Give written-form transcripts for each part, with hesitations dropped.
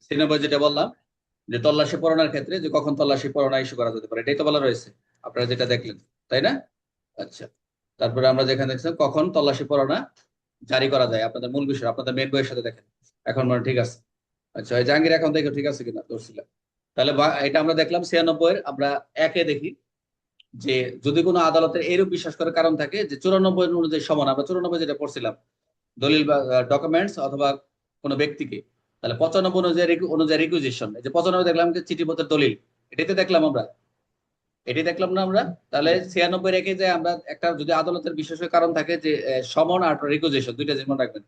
Cinema যেটা বললাম যে তল্লাশি পরোয়ানার ক্ষেত্রে যে কখন তল্লাশি পরোয়ানা ইস্যু করা যেতে পারে, এটাই তো বলা রয়েছে আপনারা যেটা দেখলেন, তাই না? আচ্ছা, তারপরে আমরা যেখানে দেখছিলাম কখন তল্লাশি পরোয়ানা জারি করা যায়, আপনাদের মূল বিষয় আপনাদের মেন বইয়ের সাথে দেখেন। এখন মনে ঠিক আছে? আচ্ছা, এই জাহাঙ্গীর এখন দেখো ঠিক আছে কিনা ধরছিলাম। তাহলে এটা আমরা দেখলাম 96 এর, আমরা একে দেখি যে যদি কোনো আদালতের এরূপ বিশ্বাস করার কারণ থাকে যে 94 অনুযায়ী সমান, আমরা 94 যেটা পড়ছিলাম দলিল বা ডকুমেন্টস অথবা কোনো ব্যক্তিকে, তাহলে 95 অনুযায়ী অনুযায়ী রিকুইজিশন, এই যে 95 দেখলাম যে চিঠিপত্রের দলিল, এটাই তো দেখলাম আমরা, এটাই দেখলাম না আমরা? তাহলে 96 রেখে যে আমরা একটা যদি আদালতের বিশেষ কারণ থাকে যে সমন আর রিকুইজিশন দুইটা যেমন রাখবেন,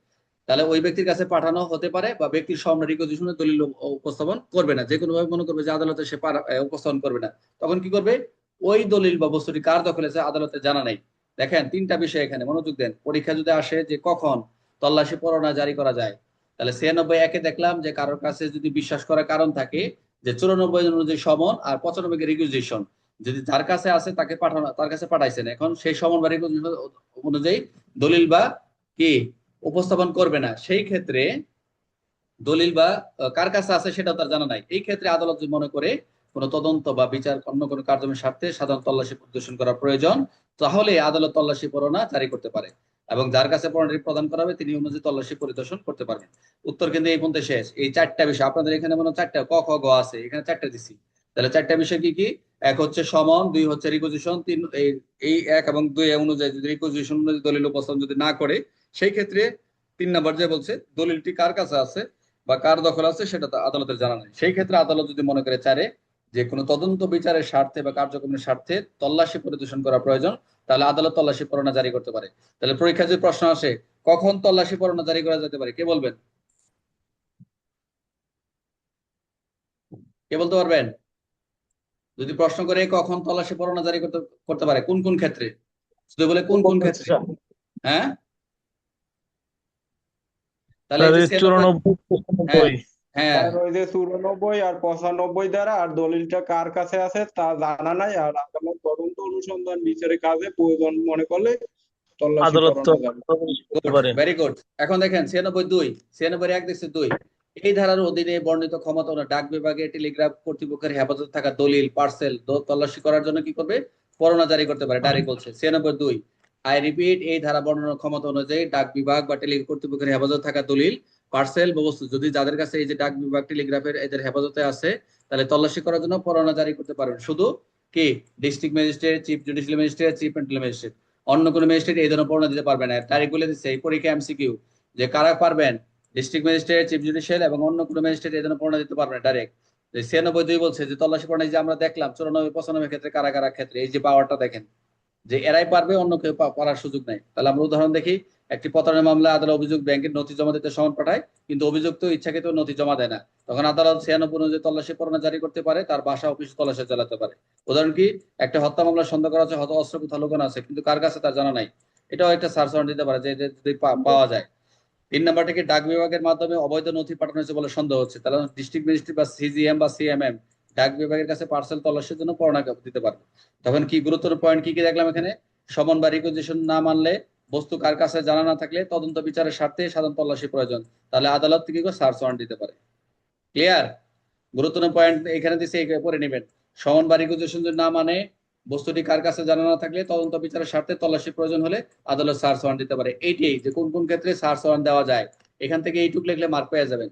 তাহলে ওই ব্যক্তির কাছে পাঠানো হতে পারে বা ব্যক্তির সামনে রিকুইজিশনের দলিল উপস্থাপন করবে না, যে কোনো ভাবে মনে করবে যে আদালতে সে উপস্থাপন করবে না, তখন কি করবে? ওই দলিল বা বস্তুটি কার দখলে আছে আদালতে জানা নাই। দেখেন তিনটা বিষয় এখানে মনোযোগ দেন, পরীক্ষা যদি আসে যে কখন তল্লাশি পরোয়ানা জারি করা যায়, তাহলে 96 একে দেখলাম যে কারোর কাছে যদি বিশ্বাস করার কারণ থাকে যে 94 অনুযায়ী সমন আর 95 রিকুইজিশন, যদি যার কাছে আছে তাকে পাঠানো, তার কাছে পাঠাইছেন, এখন সেই সমন বা রিকুইজিশন অনুযায়ী দলিল বা কি উপস্থাপন করবে না, সেই ক্ষেত্রে দলিল বা কার কাছে আছে সেটা তার জানা নাই, এই ক্ষেত্রে আদালত যদি মনে করে কোনো তদন্ত বা বিচার অন্য কোনো কার্যক্রমের স্বার্থে সাধারণ তল্লাশি পরিদর্শন করা প্রয়োজন, তাহলে আদালত তল্লাশি পরোয়ানা জারি করতে পারে এবং যার কাছে পরোয়ানাটি প্রদান করা হবে তিনি অনুযায়ী তল্লাশি পরিদর্শন করতে পারবেন। উত্তর কিন্তু এই পর্যন্ত শেষ। এই চারটা বিষয় আপনাদের এখানে মনে হয় চারটা ক খ গ আছে, এখানে চারটা দিছি। তাহলে চারটা বিষয় কি কি? এক হচ্ছে সমন, দুই হচ্ছে রিকুইজিশন, তিন এই এই এক এবং দুই অনুযায়ী যদি রিকুইজিশন অনুযায়ী দলিল উপস্থাপন যদি না করে, সেই ক্ষেত্রে তিন নম্বর যে বলছে দলিলটি কার কাছে আছে বা কার দখল আছে সেটা তো আদালতের জানা নেই, সেই ক্ষেত্রে আদালত যদি মনে করে চারে যে কোনো তদন্ত বিচারের স্বার্থে বা কার্যক্রমের স্বার্থে তল্লাশি পরিদর্শন করা প্রয়োজন, তাহলে আদালত তল্লাশি পরোয়ানা জারি করতে পারে। তাহলে পরীক্ষায় যদি প্রশ্ন আসে কখন তল্লাশি পরোয়ানা জারি করা যেতে পারে, কে বলবেন? কে বলতে পারবেন? যদি প্রশ্ন করে কখন তল্লাশি পরোয়ানা জারি করতে করতে পারে কোন কোন ক্ষেত্রে, শুধু বলে কোন কোন ক্ষেত্রে। হ্যাঁ, তাহলে এই স্যার যে এই 96। 94 হ্যাঁ, 95। হ্যাঁ, আর ওই যে 94 আর 95 দ্বারা আর দলিলটা কার কাছে আছে তা জানা নাই, আর আদালত তদন্ত অনুসন্ধান বিচারের কাজে প্রয়োজন মনে করলে তল্লাশি আদালত তো পরোয়ানা যাবে। করতে গুড, পারে। Very good. এখন দেখেন 96 2, 96 এক দেখছে দুই, এই ধারার অধীনে বর্ণিত ক্ষমতা হলো ডাক বিভাগে টেলিগ্রাফ কর্তৃপক্ষের হেফাজতে থাকা দলিল পার্সেল তল্লাশি করার জন্য কি করবে? পরোয়ানা জারি করতে পারে, ডাইরেক্ট বলছে 96 2। আই রিপিট, এই ধারা বর্ণনার ক্ষমতা অনুযায়ী ডাক বিভাগ বা টেলিগ্রাফ কর্তৃপক্ষের হেফাজতে থাকা দলিল পার্সেল বা বস্তু যদি যাদের কাছে এই যে ডাক বিভাগ টেলিগ্রাফের এদের হেফাজতে আছে, তাহলে তল্লাশি করার জন্য পরোয়ানা জারি করতে পারবেন শুধু কি district magistrate, chief judicial magistrate, chief পেন্ট্রোল ম্যাজিস্ট্রেট, অন্য কোনো ম্যাজিস্ট্রেট এই ধরনের পরোয়ানা দিতে পারবে না। তারিখ বলে দিচ্ছে এই পরীক্ষা এমসিকিউ যে কারা পারবেন, ডিস্ট্রিক্ট ম্যাজিস্ট্রেট, চিফ জুডিশিয়াল এবং অন্য কোনো ম্যাজিস্ট্রেট এই ধরনের পরোয়ানা দিতে পারবে না ডাইরেক্ট। 96 2 বলছে যে তল্লাশি পরোয়ানা যে আমরা দেখলাম 94 95 ক্ষেত্রে কারা কারা ক্ষেত্রে, এই যে পাওয়ারটা দেখেন যে এরাই পারবে, অন্য কেউ পারার সুযোগ নাই। তাহলে আমরা উদাহরণ দেখি, একটি প্রতারণা মামলায় আদালত অভিযোগ ব্যাংকের নথি জমা দিতে সমন পাঠায় কিন্তু অভিযুক্ত ইচ্ছাকৃত নথি জমা দেয় না, তখন আদালত 96 অনুযায়ী তল্লাশি পরোয়ানা জারি করতে পারে, তার বাসা অফিস তল্লাশি চালাতে পারে। উদাহরণ কি? একটা হত্যা মামলা সন্দেহ করা হচ্ছে হয়তো অস্ত্র কোথাও লুকানো আছে কিন্তু কার কাছে তার জানা নাই, এটাও একটা সার্চ ওয়ারেন্ট দিতে পারে যে যদি পাওয়া যায়। তিন নাম্বারটাকে ডাক বিভাগের মাধ্যমে অবৈধ নথি পাঠানো হয়েছে বলে সন্দেহ হচ্ছে, তাহলে ডিস্ট্রিক্ট ম্যাজিস্ট্রেট বা সিজিএম বা সিএমএম ডাক বিভাগের কাছে পার্সেল তল্লাশির জন্য পরোয়ানা দিতে পারবে। তখন কি গুরুত্বপূর্ণ পয়েন্ট কি কি দেখলাম এখানে? সমন বা রিকুইজিশন না মানলে, বস্তু কার কাছে জানা না থাকলে, তদন্ত বিচারের স্বার্থে সাধারণ তল্লাশি প্রয়োজন, তাহলে আদালত থেকে সার্চ ওয়ারেন্ট দিতে পারে। ক্লিয়ার? গুরুত্বপূর্ণ পয়েন্ট এখানে দিচ্ছে, পড়ে নেবেন। সমন বা রিকুইজিশন যদি না মানে, বস্তুটি কার কাছে জানা না থাকলে, তদন্ত বিচারের স্বার্থে তল্লাশি প্রয়োজন হলে আদালত সার্চ ওয়ারেন্ট দিতে পারে। এইটাই যে কোন কোন ক্ষেত্রে সার্চ ওয়ারেন্ট দেওয়া যায়, এখান থেকে এইটুক লিখলে মার্ক পেয়ে যাবেন।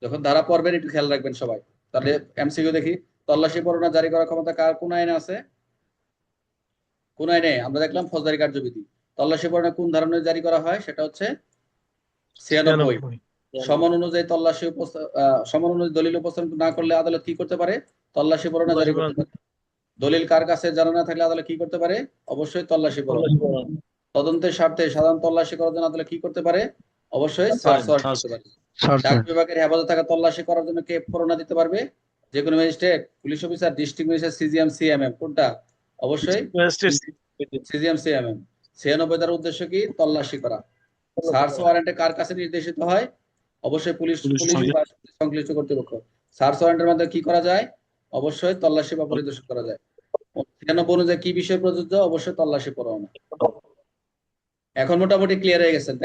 যখন ধারা পড়বেন একটু খেয়াল রাখবেন সবাই। তাহলে এমসিকিউ দেখি, তল্লাশি পরোয়ানা জারি করার ক্ষমতা কার কোন আইনে আছে? কোন আইনে? আমরা দেখলাম ফৌজদারি কার্যবিধি। তল্লাশি পরোয়ানা কোন ধারা অনুযায়ী জারি করা হয়? সেটা হচ্ছে 96। 96। সমন অনুযায়ী সমন অনুযায়ী দলিল উপস্থাপন না করলে আদালত কি করতে পারে? তল্লাশি পরোয়ানা জারি করতে পারে। দলিল কার কাছে জানা না থাকলে আদালত কি করতে পারে? অবশ্যই তল্লাশি পরোয়ানা। তদন্তের স্বার্থে সাধারণ তল্লাশি করার জন্য আদালত কি করতে পারে? অবশ্যই সার্চ ওয়ারেন্ট করতে পারে। ডাক বিভাগের হেফাজতে থাকা তল্লাশি করার জন্য কে পরোয়ানা দিতে পারবে? যে কোনো magistrate, police officer, district magistrate, CGM, CMM, কোনটা? অবশ্যই সিজিএম, সিএমএম। 96 দ্বারা উদ্দেশ্য কি? তল্লাশি করা। সার্চ ওয়ারেন্টে কার কাছে নির্দেশিত হয়? অবশ্যই পুলিশ, পুলিশ বা সংশ্লিষ্ট কর্তৃপক্ষ। সার্চ ওয়ারেন্টের মাধ্যমে কি করা যায়? অবশ্যই তল্লাশি বা পরিদর্শন করা যায়। 96 অনুযায়ী কি বিষয় প্রযোজ্য? অবশ্যই তল্লাশি পরোয়ানা। এখন মোটামুটি ক্লিয়ার হয়ে গেছেন, তাই